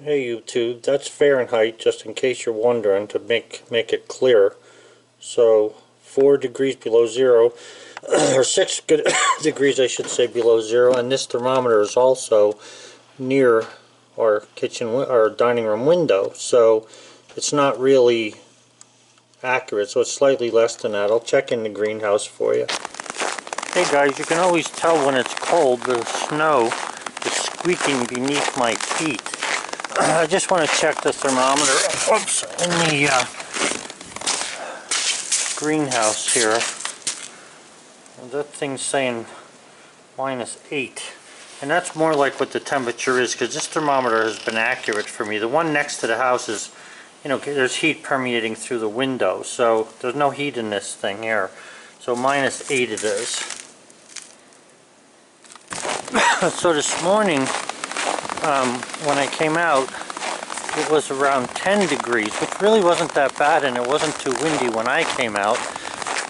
Hey YouTube, that's Fahrenheit, just in case you're wondering, to make it clear. So 4 degrees below zero, or 6 degrees I should say below zero, and this thermometer is also near our kitchen or dining room window, so it's not really accurate, so it's slightly less than that. I'll check in the greenhouse for you. Hey guys, you can always tell when it's cold. The snow is squeaking beneath my feet. I just want to check the thermometer in the greenhouse here. That thing's saying -8, and that's more like what the temperature is, because this thermometer has been accurate for me. The one next to the house is, there's heat permeating through the window, so there's no heat in this thing here. So -8 it is. So this morning, when I came out, it was around 10 degrees, which really wasn't that bad, and it wasn't too windy when I came out.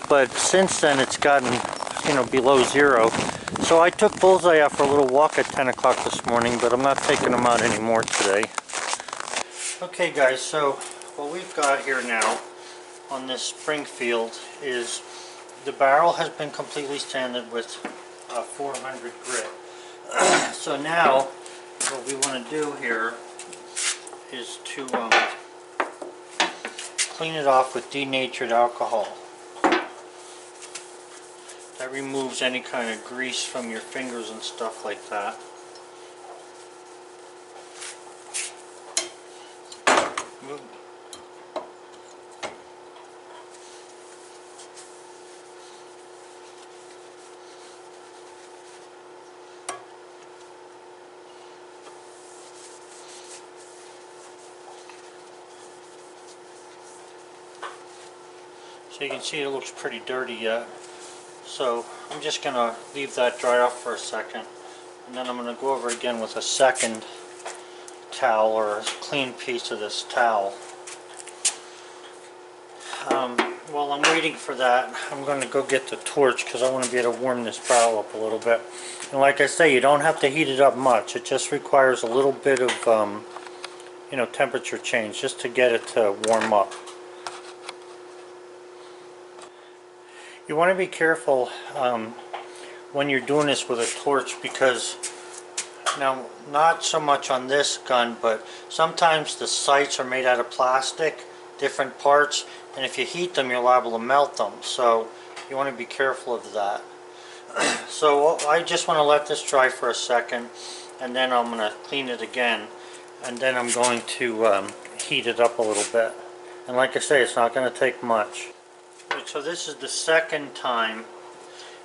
But since then it's gotten, below zero. So I took Bullseye out for a little walk at 10 o'clock this morning, but I'm not taking him out anymore today. Okay guys, so what we've got here now on this Springfield is the barrel has been completely sanded with 400 grit. So now what we want to do here is to clean it off with denatured alcohol. That removes any kind of grease from your fingers and stuff like that. So you can see it looks pretty dirty yet. So I'm just going to leave that dry off for a second, and then I'm going to go over again with a second towel, or a clean piece of this towel. While I'm waiting for that, I'm going to go get the torch, because I want to be able to warm this barrel up a little bit. And like I say, you don't have to heat it up much. It just requires a little bit of temperature change just to get it to warm up. You want to be careful when you're doing this with a torch, because now, not so much on this gun, but sometimes the sights are made out of plastic, different parts, and if you heat them you're liable to melt them, so you want to be careful of that. So I just want to let this dry for a second, and then I'm going to clean it again, and then I'm going to heat it up a little bit. And like I say, it's not going to take much. So this is the second time.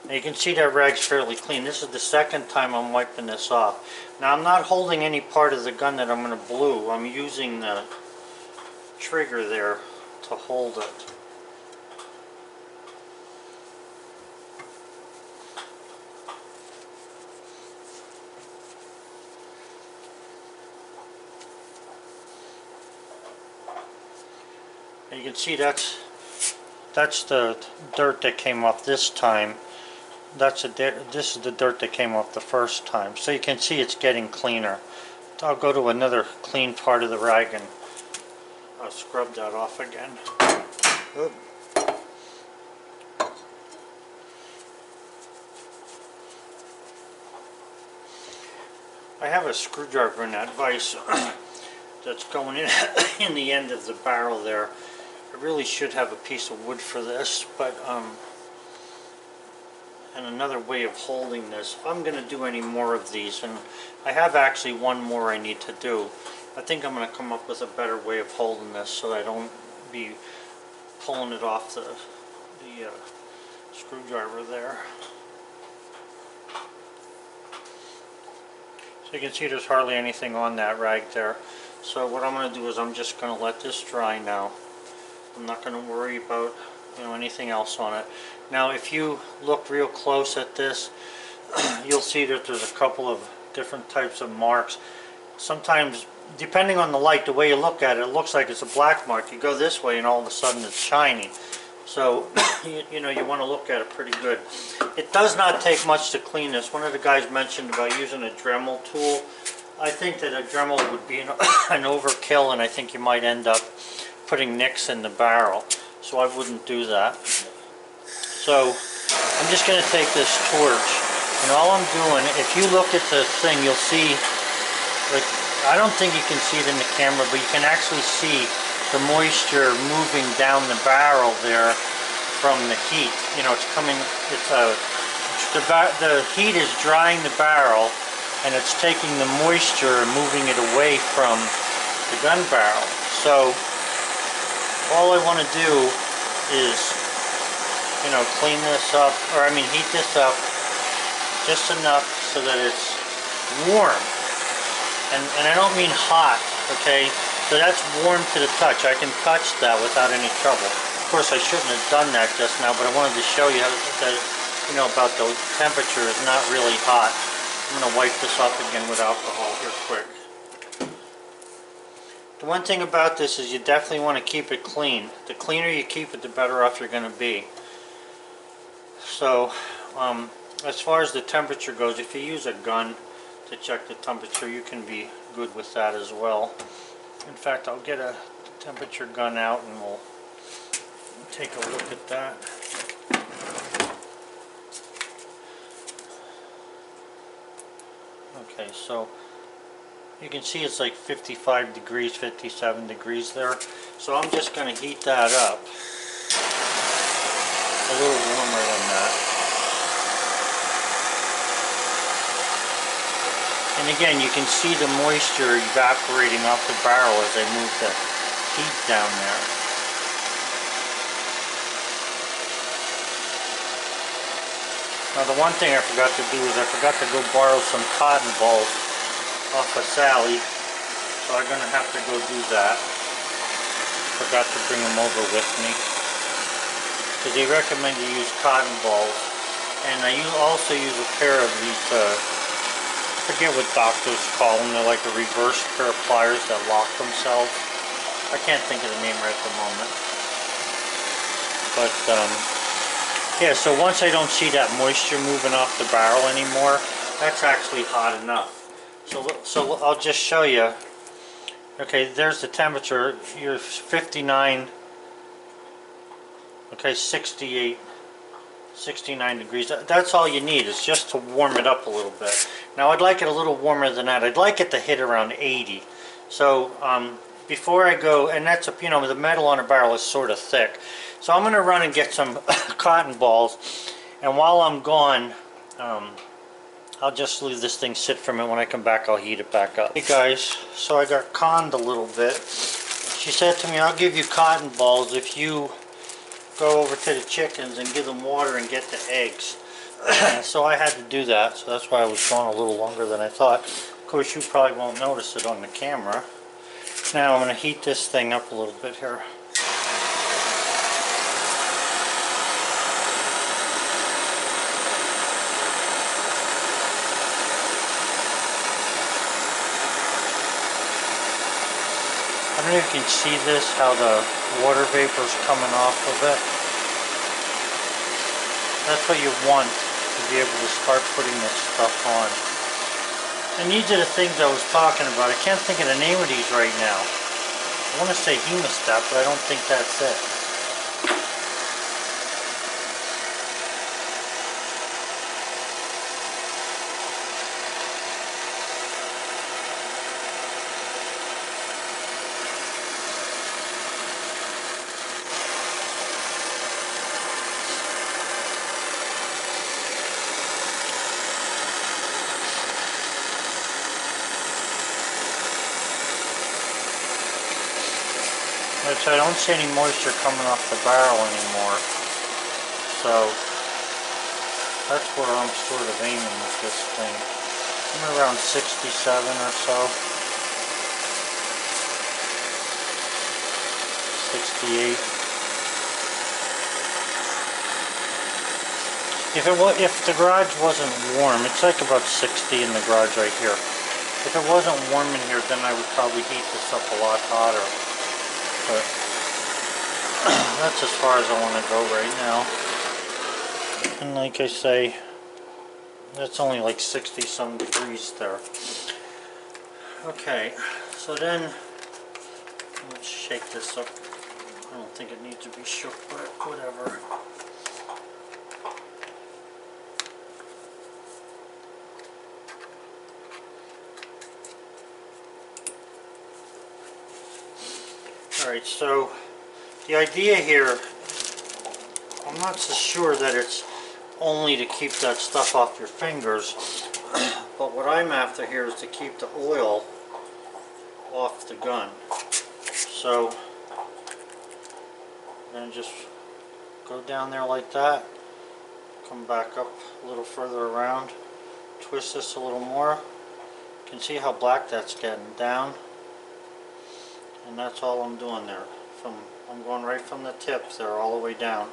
Now you can see that rag's fairly clean. This is the second time I'm wiping this off. Now I'm not holding any part of the gun that I'm going to blue. I'm using the trigger there to hold it. And you can see that's the dirt that came off this time. This is the dirt that came off the first time. So you can see it's getting cleaner. I'll go to another clean part of the rag and I'll scrub that off again. Oop. I have a screwdriver in that vise that's going in the end of the barrel there. I really should have a piece of wood for this, but and another way of holding this, if I'm going to do any more of these, and I have actually one more I need to do, I think I'm going to come up with a better way of holding this so I don't be pulling it off the screwdriver there. So you can see there's hardly anything on that rag there. So what I'm going to do is I'm just going to let this dry now. I'm not going to worry about anything else on it. Now if you look real close at this, you'll see that there's a couple of different types of marks. Sometimes, depending on the light, the way you look at it, it looks like it's a black mark. You go this way and all of a sudden it's shiny. So you want to look at it pretty good. It does not take much to clean this. One of the guys mentioned about using a Dremel tool. I think that a Dremel would be an overkill, and I think you might end up putting nicks in the barrel. So I wouldn't do that. So I'm just going to take this torch, and all I'm doing, if you look at the thing, you'll see, like, I don't think you can see it in the camera, but you can actually see the moisture moving down the barrel there from the heat. You know, it's coming, the heat is drying the barrel, and it's taking the moisture and moving it away from the gun barrel. So all I want to do is, you know, clean this up, or I mean heat this up just enough so that it's warm. And I don't mean hot, okay? So that's warm to the touch. I can touch that without any trouble. Of course, I shouldn't have done that just now, but I wanted to show you that, you know, about the temperature is not really hot. I'm going to wipe this off again with alcohol here quick. The one thing about this is you definitely want to keep it clean. The cleaner you keep it, the better off you're going to be. So, as far as the temperature goes, if you use a gun to check the temperature, you can be good with that as well. In fact, I'll get a temperature gun out and we'll take a look at that. Okay, so you can see it's like 55 degrees, 57 degrees there. So I'm just going to heat that up a little warmer than that. And again, you can see the moisture evaporating off the barrel as I move the heat down there. Now the one thing I forgot to do is I forgot to go borrow some cotton balls off of Sally. So I'm going to have to go do that. Forgot to bring them over with me. Because they recommend you use cotton balls. And I also use a pair of these, I forget what doctors call them. They're like a reverse pair of pliers that lock themselves. I can't think of the name right at the moment. But, yeah, so once I don't see that moisture moving off the barrel anymore, that's actually hot enough. So I'll just show you. Okay, there's the temperature. You're 59, okay, 68, 69 degrees. That's all you need. It's just to warm it up a little bit. Now I'd like it a little warmer than that. I'd like it to hit around 80. So before I go, and that's a, you know, the metal on a barrel is sort of thick. So I'm going to run and get some cotton balls, and while I'm gone, I'll just leave this thing sit for a minute. When I come back, I'll heat it back up. Hey guys, so I got conned a little bit. She said to me, I'll give you cotton balls if you go over to the chickens and give them water and get the eggs. So I had to do that, so that's why I was gone a little longer than I thought. Of course, you probably won't notice it on the camera. Now I'm going to heat this thing up a little bit here. I don't know if you can see this, how the water vapor is coming off of it. That's what you want to be able to start putting this stuff on. And these are the things I was talking about. I can't think of the name of these right now. I want to say hemostat, but I don't think that's it. Which I don't see any moisture coming off the barrel anymore. So that's where I'm sort of aiming with this thing. I'm around 67 or so. 68. If the garage wasn't warm, it's like about 60 in the garage right here. If it wasn't warm in here, then I would probably heat this up a lot hotter. But that's as far as I want to go right now. And like I say, that's only like 60 some degrees there. Okay, so then let's shake this up. I don't think it needs to be shook, but whatever. Alright, so the idea here, I'm not so sure that it's only to keep that stuff off your fingers, but what I'm after here is to keep the oil off the gun. So then just go down there like that, come back up a little further around, twist this a little more. You can see how black that's getting down, and that's all I'm doing there. I'm going right from the tip there all the way down.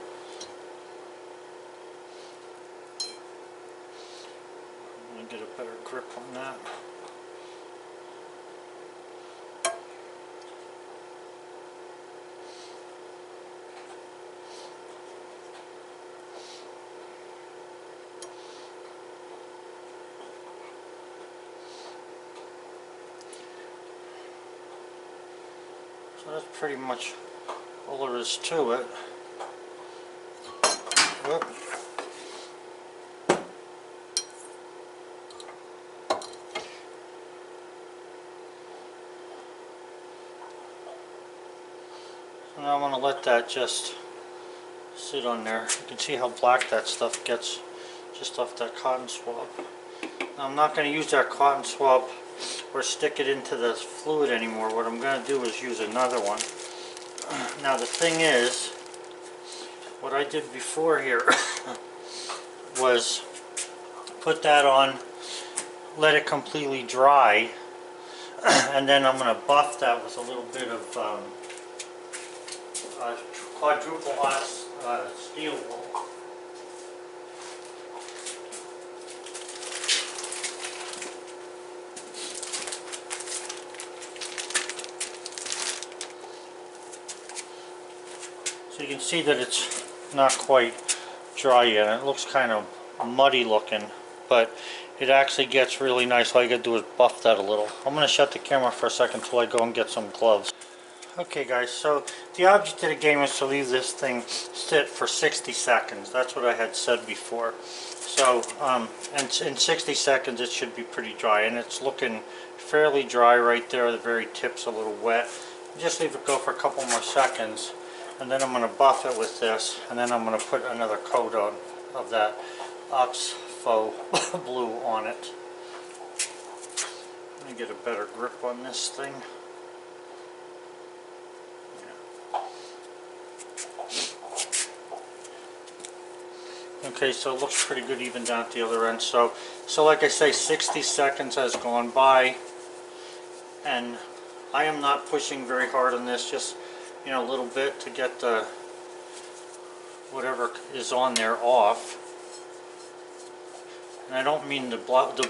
I'm going to get a better grip on that. So that's pretty much all there is to it. Whoop. So now I'm going to let that just sit on there. You can see how black that stuff gets just off that cotton swab. Now I'm not going to use that cotton swab or stick it into the fluid anymore. What I'm going to do is use another one. Now the thing is, what I did before here was put that on, let it completely dry, and then I'm going to buff that with a little bit of quadruple steel wool. So you can see that it's not quite dry yet. It looks kind of muddy looking, but it actually gets really nice. All you gotta do is buff that a little. I'm gonna shut the camera for a second until I go and get some gloves. Okay guys, so the object of the game is to leave this thing sit for 60 seconds. That's what I had said before. So, and in 60 seconds it should be pretty dry, and it's looking fairly dry right there. The very tip's a little wet. Just leave it go for a couple more seconds, and then I'm going to buff it with this, and then I'm going to put another coat on of that Oxfo blue on it. Let me get a better grip on this thing. Okay, so it looks pretty good even down at the other end. So like I say, 60 seconds has gone by, and I am not pushing very hard on this, just a little bit to get the whatever is on there off. And I don't mean the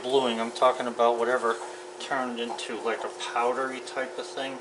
bluing, I'm talking about whatever turned into like a powdery type of thing.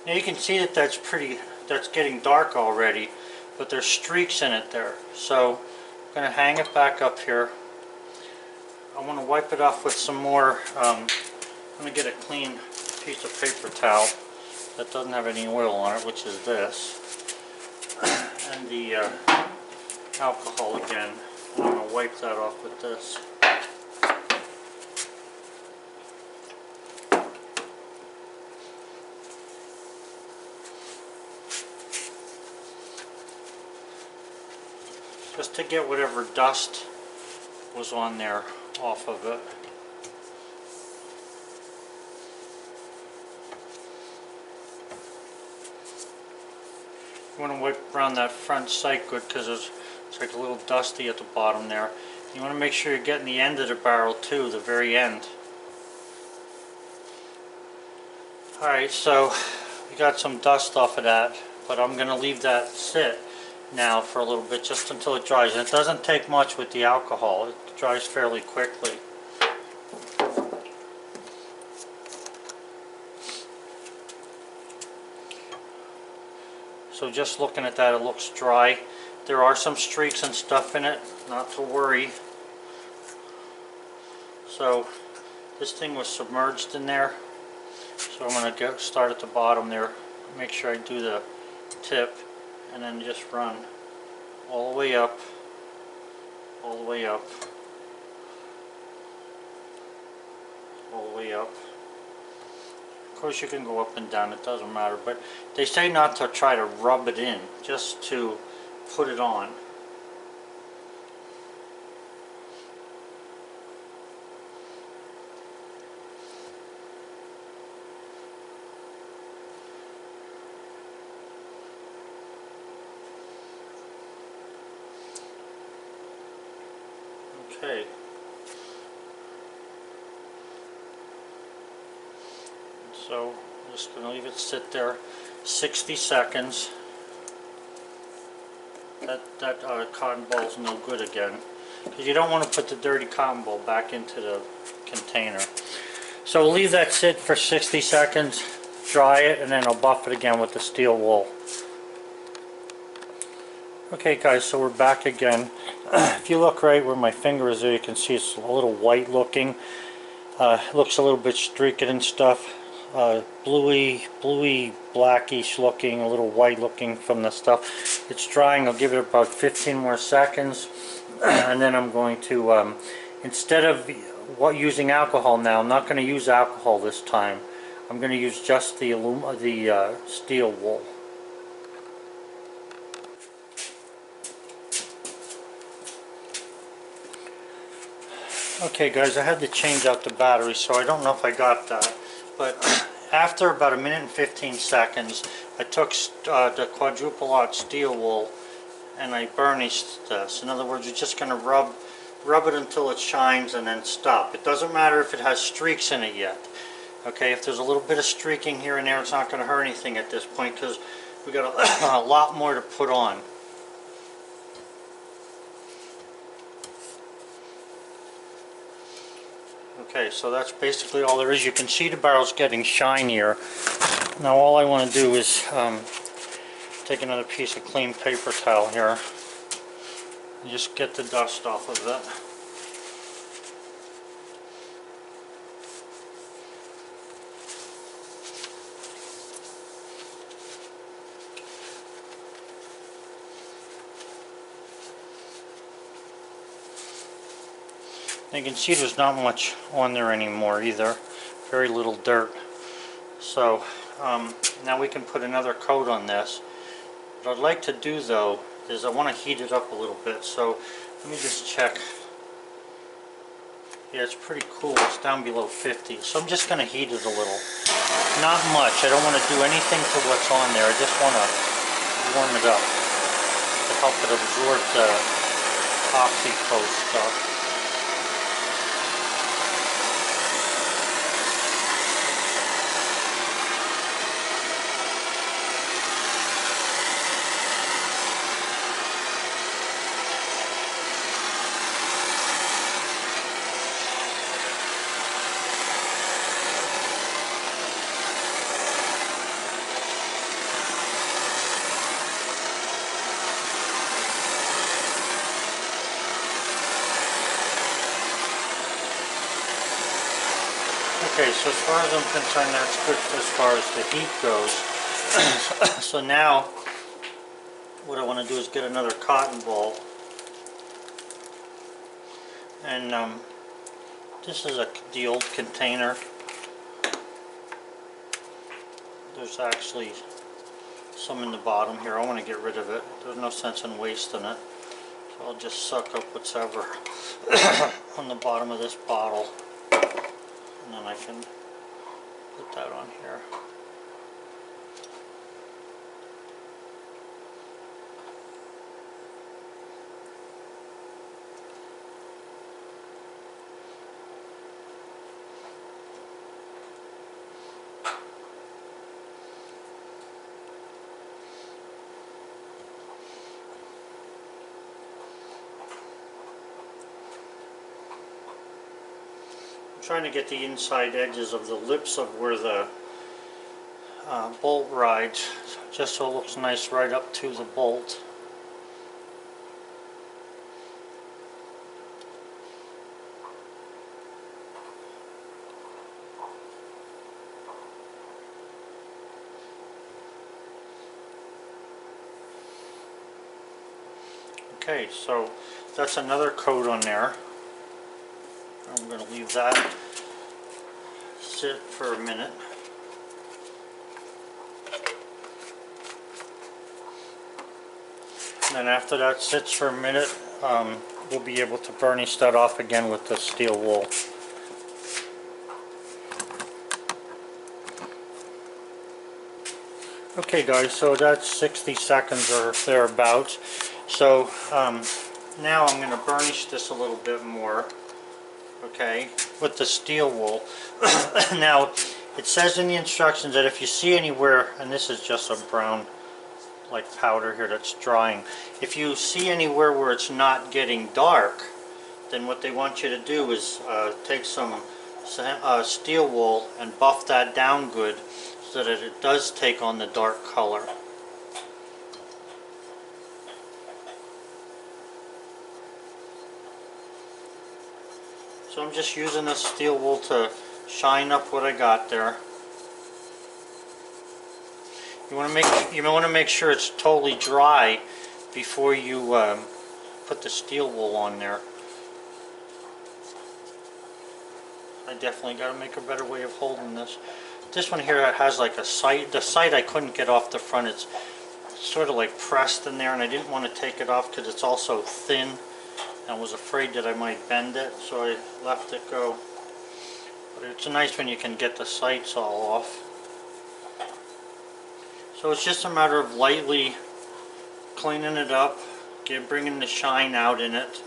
Now you can see that that's getting dark already, but there's streaks in it there. So I'm going to hang it back up here. I want to wipe it off with some more, I'm going to get a clean piece of paper towel that doesn't have any oil on it, which is this. And the alcohol again. I'm going to wipe that off with this. Just to get whatever dust was on there off of it. You want to wipe around that front sight good because it's like a little dusty at the bottom there. You want to make sure you're getting the end of the barrel too, the very end. Alright, so we got some dust off of that, but I'm going to leave that sit now for a little bit just until it dries. And it doesn't take much with the alcohol, it dries fairly quickly. So just looking at that, it looks dry. There are some streaks and stuff in it, not to worry. So this thing was submerged in there. So I'm going to start at the bottom there, make sure I do the tip, and then just run all the way up, all the way up, all the way up. Of course you can go up and down, it doesn't matter, but they say not to try to rub it in, just to put it on. Okay. So I'm just going to leave it sit there 60 seconds. That cotton ball is no good again, because you don't want to put the dirty cotton ball back into the container. So we'll leave that sit for 60 seconds, dry it, and then I'll buff it again with the steel wool. Okay guys, so we're back again. If you look right where my finger is there, you can see it's a little white looking. Looks a little bit streaked and stuff. Bluey, blackish looking, a little white looking from the stuff. It's drying. I'll give it about 15 more seconds, and then I'm going to, instead of using alcohol now, I'm not going to use alcohol this time. I'm going to use just the steel wool. Okay guys, I had to change out the battery, so I don't know if I got that, but after about 1 minute and 15 seconds I took the quadruple aught steel wool and I burnished this. In other words, you're just going to rub it until it shines and then stop. It doesn't matter if it has streaks in it yet. Okay, if there's a little bit of streaking here and there, it's not going to hurt anything at this point because we got a lot more to put on. Okay, so that's basically all there is. You can see the barrel's getting shinier. Now all I want to do is take another piece of clean paper towel here and just get the dust off of it. You can see there's not much on there anymore either. Very little dirt. So now we can put another coat on this. What I'd like to do though is I want to heat it up a little bit. So let me just check. Yeah, it's pretty cool. It's down below 50. So I'm just going to heat it a little. Not much. I don't want to do anything to what's on there. I just want to warm it up to help it absorb the oxy-coat stuff. Okay, so as far as I'm concerned, that's good as far as the heat goes. So now, what I want to do is get another cotton ball. And this is the old container. There's actually some in the bottom here. I want to get rid of it. There's no sense in wasting it. So I'll just suck up whatever on the bottom of this bottle. And then I can put that on here. trying to get the inside edges of the lips of where the bolt rides, just so it looks nice right up to the bolt. Okay, so that's another coat on there. I'm going to leave that sit for a minute. And then after that sits for a minute, we'll be able to burnish that off again with the steel wool. Okay guys, so that's 60 seconds or thereabouts. So now I'm going to burnish this a little bit more, okay, with the steel wool. Now it says in the instructions that if you see anywhere, and this is just a brown like powder here that's drying, if you see anywhere where it's not getting dark, then what they want you to do is take some steel wool and buff that down good so that it does take on the dark color. So I'm just using this steel wool to shine up what I got there. You want to make sure it's totally dry before you put the steel wool on there. I definitely got to make a better way of holding this. This one here has like a sight. The sight I couldn't get off the front. It's sort of like pressed in there, and I didn't want to take it off because it's also thin. I was afraid that I might bend it, so I left it go. But it's nice when you can get the sights all off. So it's just a matter of lightly cleaning it up, bringing the shine out in it.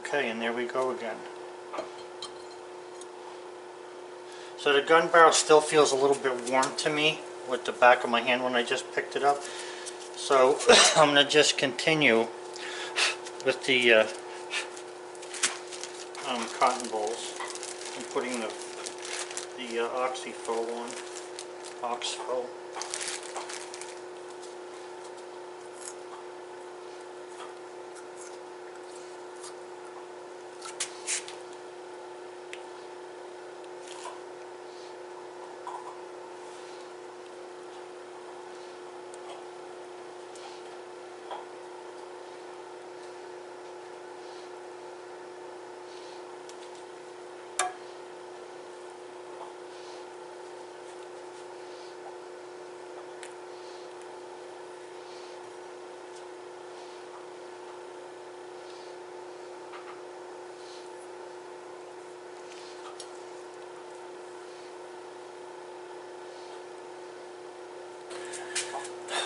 Okay, and there we go again. So the gun barrel still feels a little bit warm to me with the back of my hand when I just picked it up. So I'm going to just continue with the cotton balls. I'm putting the Oxy-Faux on. Ox-Faux.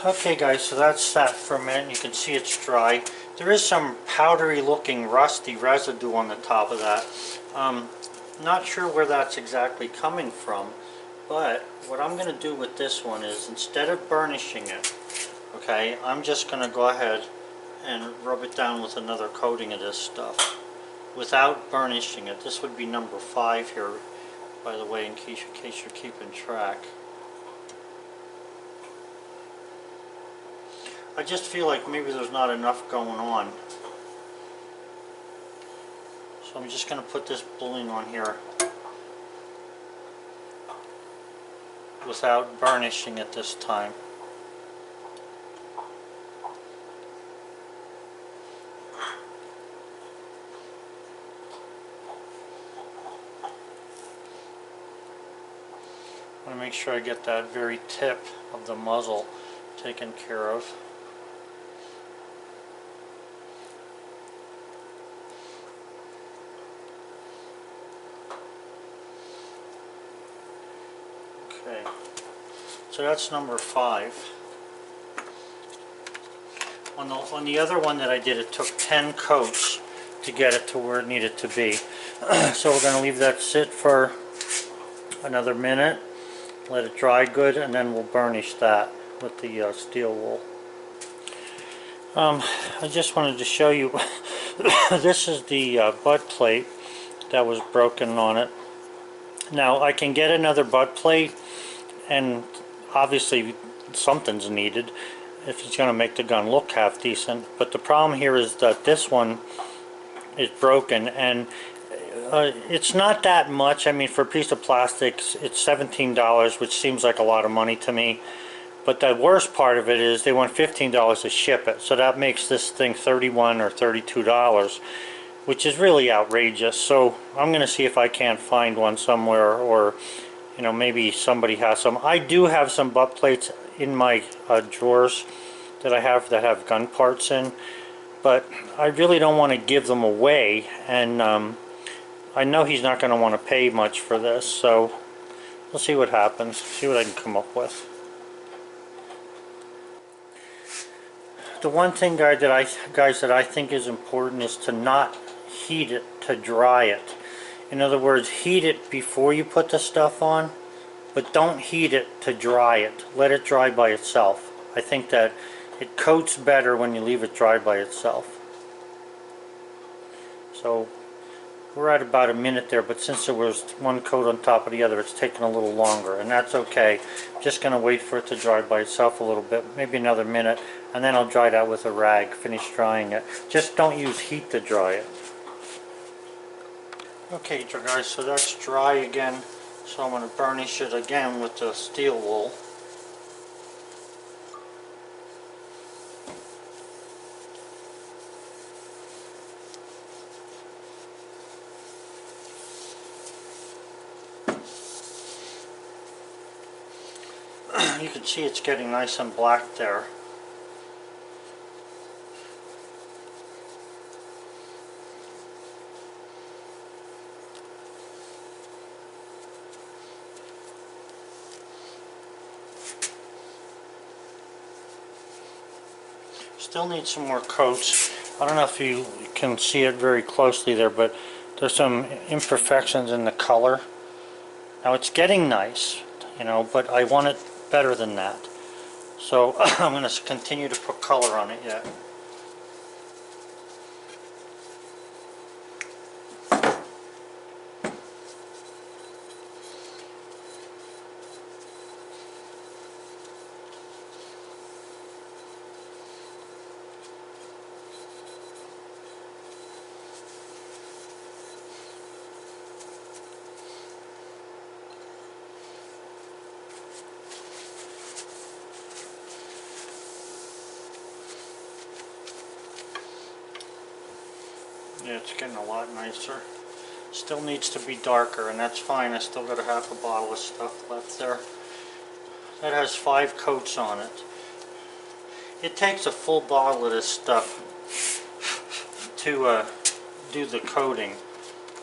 Okay guys, so that's sat for a minute. You can see it's dry. There is some powdery looking rusty residue on the top of that. Not sure where that's exactly coming from, but what I'm going to do with this one is, instead of burnishing it, okay, I'm just going to go ahead and rub it down with another coating of this stuff without burnishing it. This would be number 5 here, by the way, in case you're keeping track. I just feel like maybe there's not enough going on. So I'm just going to put this bluing on here without burnishing it this time. I want to make sure I get that very tip of the muzzle taken care of. Okay, so that's number 5. On the other one that I did, it took 10 coats to get it to where it needed to be. So we're going to leave that sit for another minute, let it dry good, and then we'll burnish that with the steel wool. I just wanted to show you this is the butt plate that was broken on it. Now I can get another butt plate, and obviously something's needed if it's going to make the gun look half decent, but the problem here is that this one is broken, and it's not that much. I mean, for a piece of plastic it's $17, which seems like a lot of money to me, but the worst part of it is they want $15 to ship it, so that makes this thing $31 or $32, which is really outrageous. So I'm going to see if I can't find one somewhere, or you know, maybe somebody has some. I do have some butt plates in my drawers that I have that have gun parts in, but I really don't want to give them away, and I know he's not going to want to pay much for this, so we'll see what happens, see what I can come up with. The one thing, guys, that I think is important is to not heat it to dry it. In other words, heat it before you put the stuff on, but don't heat it to dry it. Let it dry by itself. I think that it coats better when you leave it dry by itself. So we're at about a minute there, but since there was one coat on top of the other, it's taking a little longer, and that's okay. I'm just going to wait for it to dry by itself a little bit, maybe another minute, and then I'll dry that with a rag, finish drying it. Just don't use heat to dry it. Okay, guys, so that's dry again, so I'm going to burnish it again with the steel wool. You can see it's getting nice and black there. Still need some more coats. I don't know if you can see it very closely there, but there's some imperfections in the color. Now it's getting nice, you know, but I want it better than that. So I'm going to continue to put color on it yet. Yeah, it's getting a lot nicer. Still needs to be darker, and that's fine. I still got a half a bottle of stuff left there. That has 5 coats on it. It takes a full bottle of this stuff to do the coating,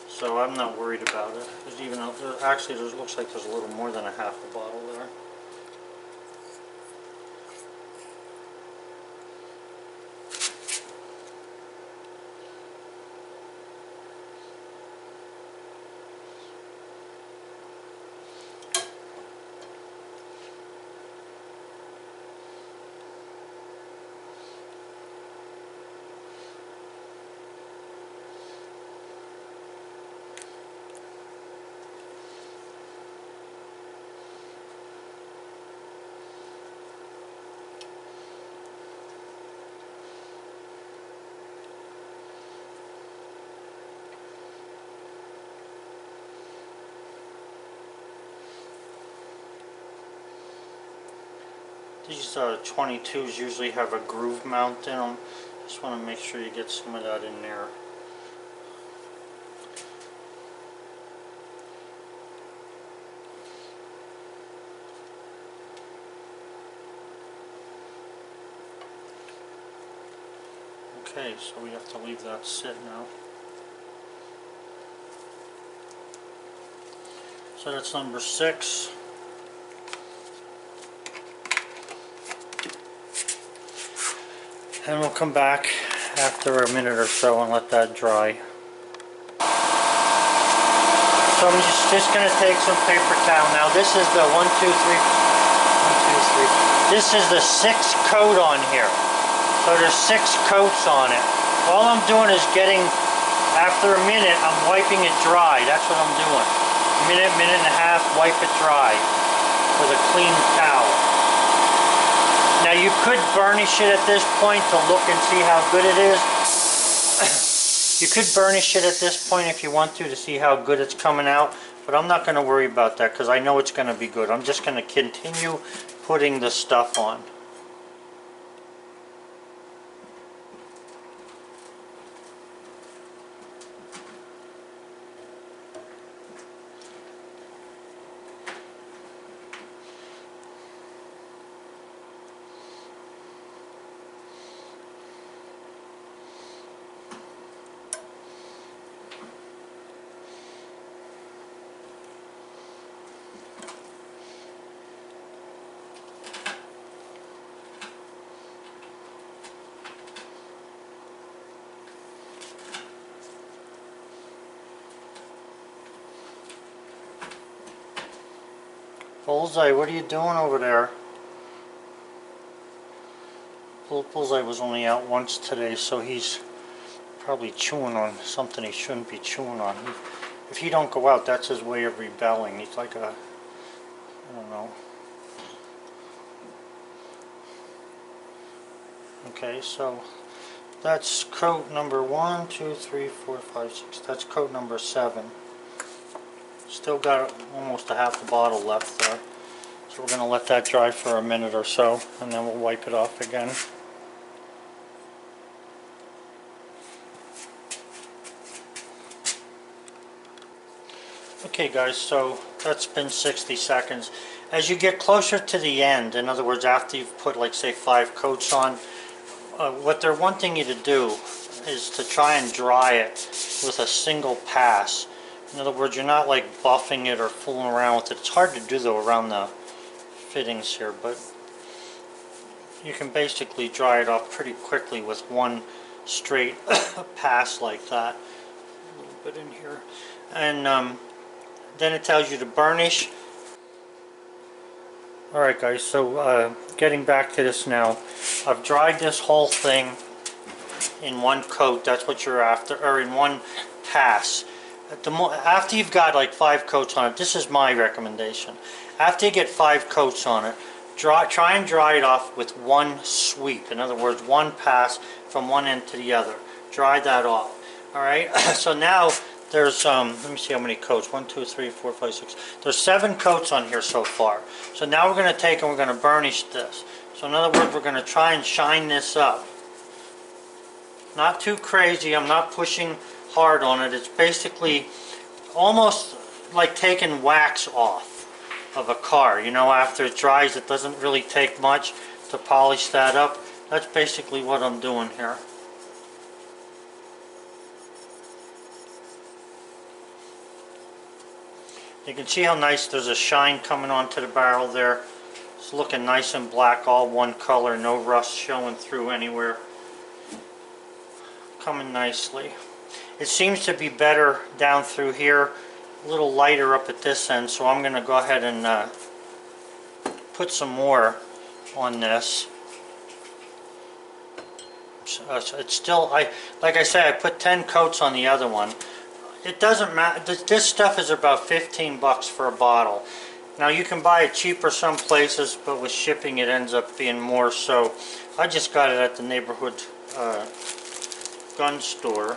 so I'm not worried about it. There's even actually there looks like there's a little more than a half a bottle there. These 22s usually have a groove mount in them. Just want to make sure you get some of that in there. Okay, so we have to leave that sit now. So that's number 6. And we'll come back after a minute or so and let that dry. So I'm just going to take some paper towel. Now this is the 1, 2, 3, 1, 2, 3. This is the 6th coat on here. So there's 6 coats on it. All I'm doing is getting, after a minute, I'm wiping it dry. That's what I'm doing. Minute, minute and a half, wipe it dry with a clean towel. Now you could burnish it at this point to look and see how good it is. You could burnish it at this point if you want to see how good it's coming out, but I'm not going to worry about that because I know it's going to be good. I'm just going to continue putting the stuff on. Bullseye, what are you doing over there? Bullseye was only out once today, so he's probably chewing on something he shouldn't be chewing on. If he don't go out, that's his way of rebelling. He's like a, I don't know. Okay, so that's coat number 1, 2, 3, 4, 5, 6. That's coat number 7. Still got almost a half the bottle left there. So we're going to let that dry for a minute or so, and then we'll wipe it off again. Okay guys, so that's been 60 seconds. As you get closer to the end, in other words after you've put like say 5 coats on, what they're wanting you to do is to try and dry it with a single pass. In other words, you're not like buffing it or fooling around with it. It's hard to do though around the fittings here, but you can basically dry it off pretty quickly with one straight pass like that. A little bit in here. And then it tells you to burnish. Alright guys, so getting back to this now. I've dried this whole thing in one coat, that's what you're after, or in one pass. After you've got like 5 coats on it, this is my recommendation. After you get 5 coats on it, try and dry it off with one sweep. In other words, one pass from one end to the other. Dry that off. Alright, so now there's, let me see how many coats. 1, 2, 3, 4, 5, 6. There's 7 coats on here so far. So now we're going to take and we're going to burnish this. So in other words, we're going to try and shine this up. Not too crazy. I'm not pushing hard on it. It's basically almost like taking wax off of a car. You know, after it dries, it doesn't really take much to polish that up. That's basically what I'm doing here. You can see how nice there's a shine coming onto the barrel there. It's looking nice and black, all one color, no rust showing through anywhere. Coming nicely. It seems to be better down through here, a little lighter up at this end, so I'm going to go ahead and put some more on this. It's still, like I said, I put 10 coats on the other one. It doesn't matter. This stuff is about 15 bucks for a bottle. Now you can buy it cheaper some places, but with shipping it ends up being more. So I just got it at the neighborhood gun store.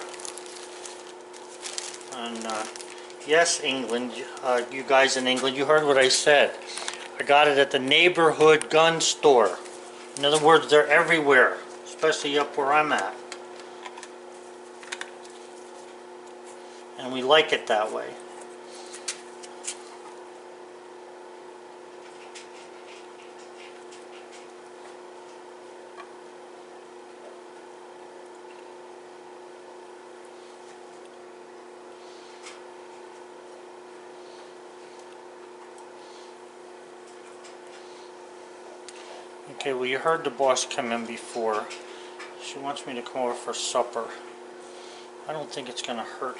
And yes, England, you guys in England, you heard what I said. I got it at the neighborhood gun store. In other words, they're everywhere, especially up where I'm at. And we like it that way. Okay, well you heard the boss come in before. She wants me to come over for supper. I don't think it's going to hurt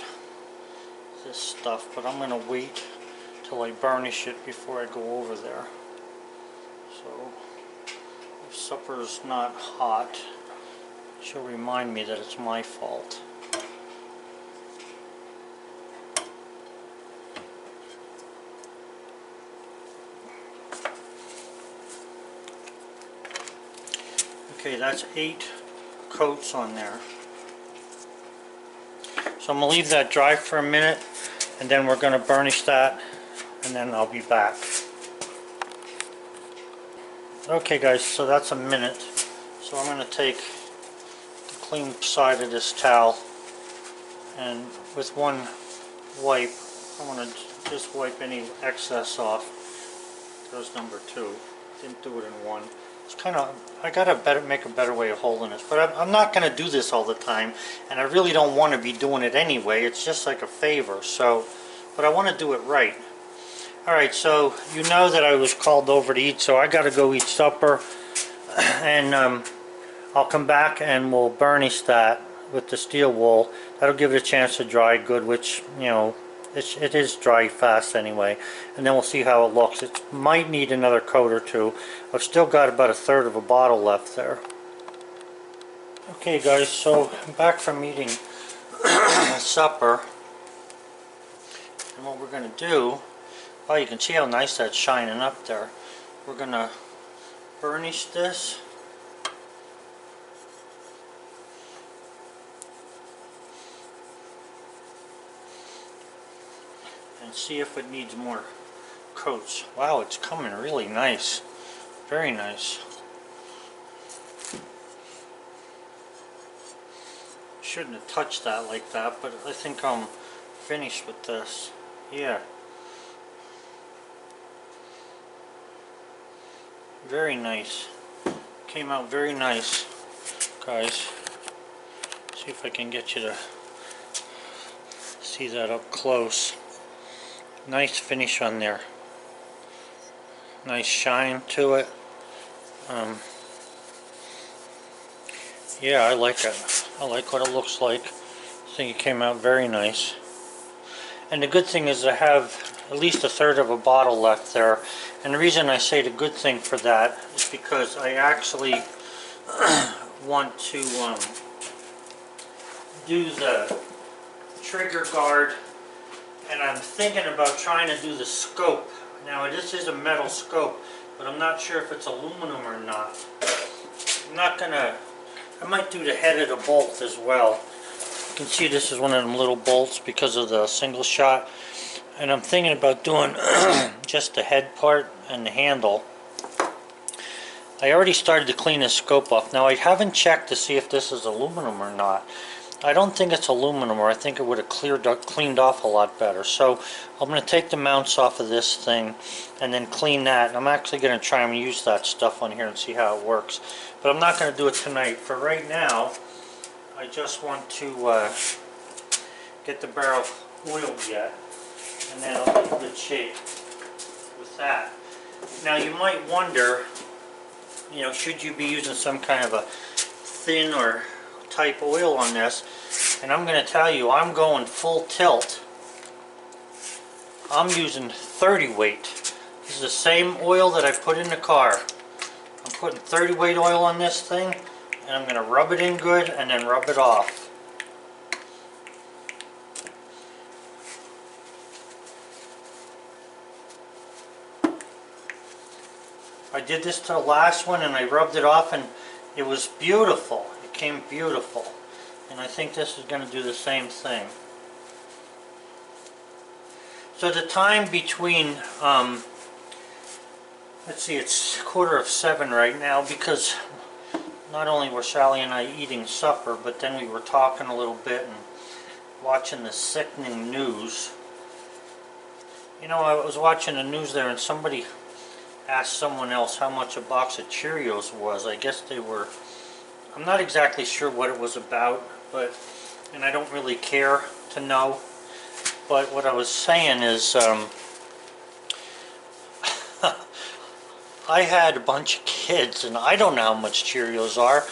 this stuff, but I'm going to wait till I burnish it before I go over there. So if supper's not hot, she'll remind me that it's my fault. Okay, that's 8 coats on there. So I'm going to leave that dry for a minute, and then we're going to burnish that, and then I'll be back. Okay guys, so that's a minute. So I'm going to take the clean side of this towel, and with one wipe, I want to just wipe any excess off. There's number 2. Didn't do it in one. It's kind of, I gotta make a better way of holding this, but I'm not gonna do this all the time, and I really don't want to be doing it anyway. It's just like a favor, so, but I want to do it right. Alright, so you know that I was called over to eat, so I gotta go eat supper, and I'll come back and we'll burnish that with the steel wool. That'll give it a chance to dry good, which, you know, it is dry fast anyway, and then we'll see how it looks. It might need another coat or two. I've still got about 1/3 of a bottle left there. Okay guys, so I'm back from eating supper, and what we're going to do, oh, you can see how nice that's shining up there. We're going to burnish this. And see if it needs more coats. Wow, it's coming really nice. Very nice. Shouldn't have touched that like that, but I think I'm finished with this. Yeah. Very nice. Came out very nice, guys. See if I can get you to see that up close. Nice finish on there. Nice shine to it. Yeah, I like it. I like what it looks like. I think it came out very nice. And the good thing is I have at least 1/3 of a bottle left there. And the reason I say the good thing for that is because I actually want to do the trigger guard, and I'm thinking about trying to do the scope. Now this is a metal scope, but I'm not sure if it's aluminum or not. I'm not gonna, I might do the head of the bolt as well. You can see this is one of them little bolts because of the single shot, and I'm thinking about doing just the head part and the handle. I already started to clean the scope off. Now I haven't checked to see if this is aluminum or not. I don't think it's aluminum, or I think it would have cleaned off a lot better. So I'm going to take the mounts off of this thing and then clean that. And I'm actually going to try and use that stuff on here and see how it works. But I'm not going to do it tonight. For right now, I just want to get the barrel oiled yet, and then I'll be in good shape with that. Now you might wonder, you know, should you be using some kind of a thin or type oil on this? And I'm going to tell you, I'm going full tilt. I'm using 30 weight. This is the same oil that I put in the car. I'm putting 30 weight oil on this thing, and I'm going to rub it in good and then rub it off. I did this to the last one and I rubbed it off, and it was beautiful. It came beautiful. And I think this is going to do the same thing. So the time between, let's see, it's 7:15 right now, because not only were Sally and I eating supper, but then we were talking a little bit and watching the sickening news. You know, I was watching the news there, and somebody asked someone else how much a box of Cheerios was. I guess they were, I'm not exactly sure what it was about, but, and I don't really care to know, but what I was saying is, I had a bunch of kids, and I don't know how much Cheerios are.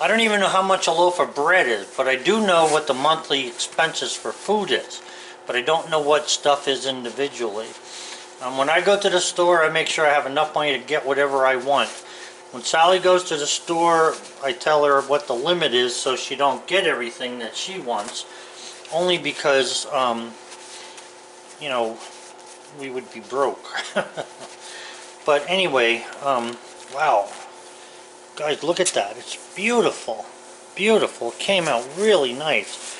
I don't even know how much a loaf of bread is, but I do know what the monthly expenses for food is. but I don't know what stuff is individually. When I go to the store, I make sure I have enough money to get whatever I want. When Sally goes to the store, I tell her what the limit is so she don't get everything that she wants. Only because, you know, we would be broke. But anyway, wow. Guys, look at that. It's beautiful. Beautiful. It came out really nice.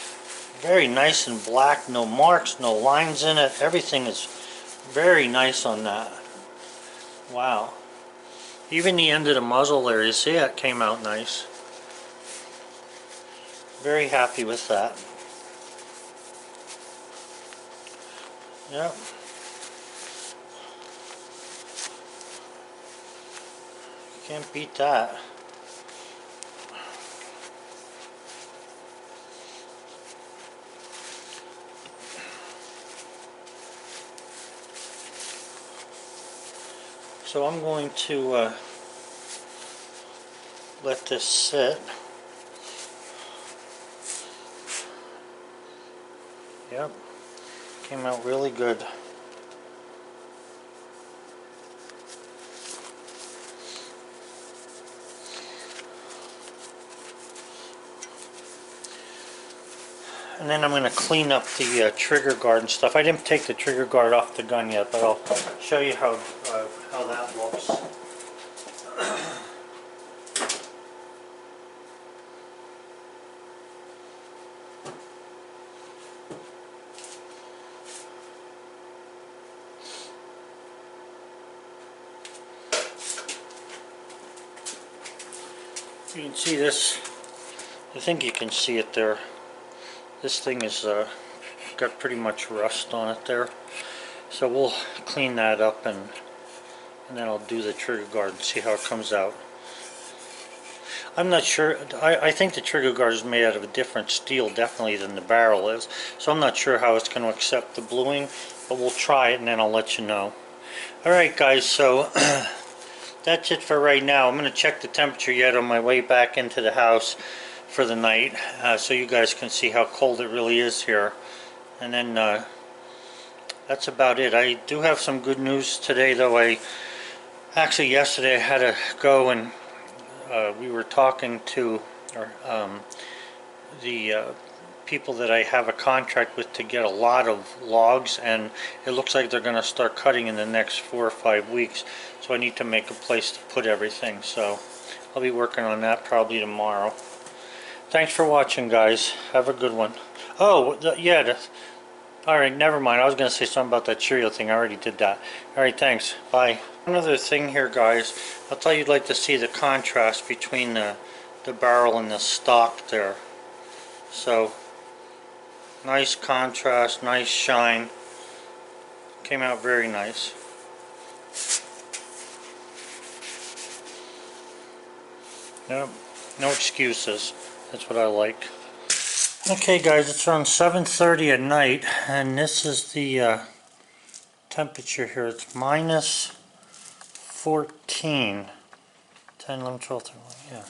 Very nice and black. No marks, no lines in it. Everything is very nice on that. Wow. Even the end of the muzzle there, you see it came out nice. Very happy with that. Yep. Can't beat that. So I'm going to let this sit. Yep, came out really good. And then I'm going to clean up the trigger guard and stuff. I didn't take the trigger guard off the gun yet, but I'll show you how that looks. You can see this. I think you can see it there. This thing is got pretty much rust on it there. So we'll clean that up and then I'll do the trigger guard and see how it comes out. I'm not sure. I think the trigger guard is made out of a different steel definitely than the barrel is. So I'm not sure how it's going to accept the bluing, but we'll try it and then I'll let you know. Alright guys, so that's it for right now. I'm going to check the temperature yet on my way back into the house for the night, so you guys can see how cold it really is here. And then that's about it. I do have some good news today though. Actually yesterday I had to go and we were talking to the people that I have a contract with to get a lot of logs, and it looks like they're going to start cutting in the next 4 or 5 weeks, so I need to make a place to put everything. So I'll be working on that probably tomorrow. Thanks for watching guys. Have a good one. Oh yeah, alright, never mind. I was going to say something about that Cheerio thing. I already did that. Alright, thanks. Bye. Another thing here guys, I thought you'd like to see the contrast between the barrel and the stock there. So nice contrast, nice shine. Came out very nice. Yep, no excuses. That's what I like. Okay guys, it's around 7:30 at night and this is the temperature here. It's minus 14. 10, 11, 12, 13, yeah.